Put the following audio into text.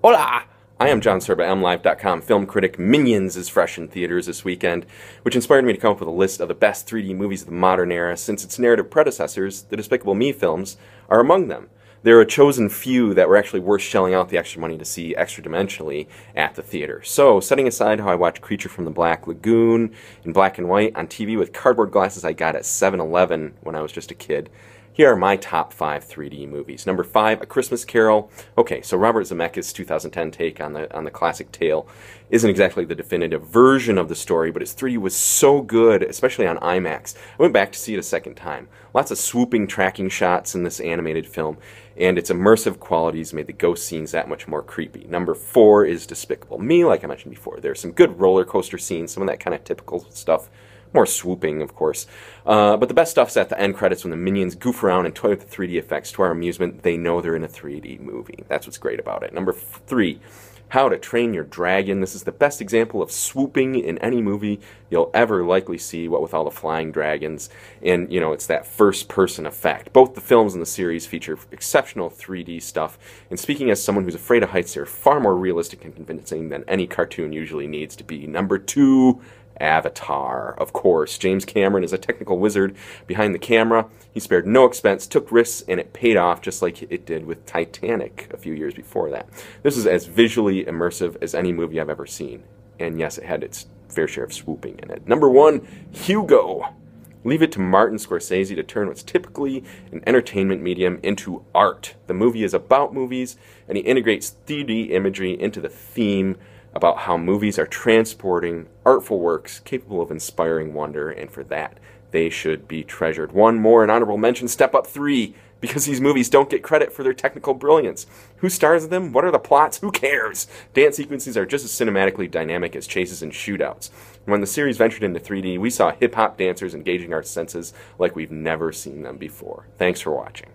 Hola! I am John Serba, MLive.com film critic. Minions is fresh in theaters this weekend, which inspired me to come up with a list of the best 3D movies of the modern era, since its narrative predecessors, the Despicable Me films, are among them. There are a chosen few that were actually worth shelling out the extra money to see extra-dimensionally at the theater. So, setting aside how I watched Creature from the Black Lagoon in black and white on TV with cardboard glasses I got at 7-Eleven when I was just a kid, here are my top 5 3D movies. Number 5, A Christmas Carol. Okay, so Robert Zemeckis' 2010 take on the classic tale isn't exactly the definitive version of the story, but its 3D was so good, especially on IMAX. I went back to see it a second time. Lots of swooping tracking shots in this animated film, and its immersive qualities made the ghost scenes that much more creepy. Number 4 is Despicable Me, like I mentioned before. There's some good roller coaster scenes, some of that kind of typical stuff. More swooping, of course. But the best stuff's at the end credits when the minions goof around and toy with the 3D effects. To our amusement, they know they're in a 3D movie. That's what's great about it. Number 3, How to Train Your Dragon. This is the best example of swooping in any movie you'll ever likely see, what with all the flying dragons. And, you know, it's that first-person effect. Both the films and the series feature exceptional 3D stuff. And speaking as someone who's afraid of heights, they're far more realistic and convincing than any cartoon usually needs to be. Number 2, Avatar, of course. James Cameron is a technical wizard behind the camera. He spared no expense, took risks, and it paid off just like it did with Titanic a few years before that. This is as visually immersive as any movie I've ever seen. And yes, it had its fair share of swooping in it. Number 1, Hugo. Leave it to Martin Scorsese to turn what's typically an entertainment medium into art. The movie is about movies, and he integrates 3D imagery into the theme about how movies are transporting artful works capable of inspiring wonder, and for that, they should be treasured. One more, an honorable mention, Step Up 3, because these movies don't get credit for their technical brilliance. Who stars in them? What are the plots? Who cares? Dance sequences are just as cinematically dynamic as chases and shootouts. When the series ventured into 3D, we saw hip-hop dancers engaging our senses like we've never seen them before. Thanks for watching.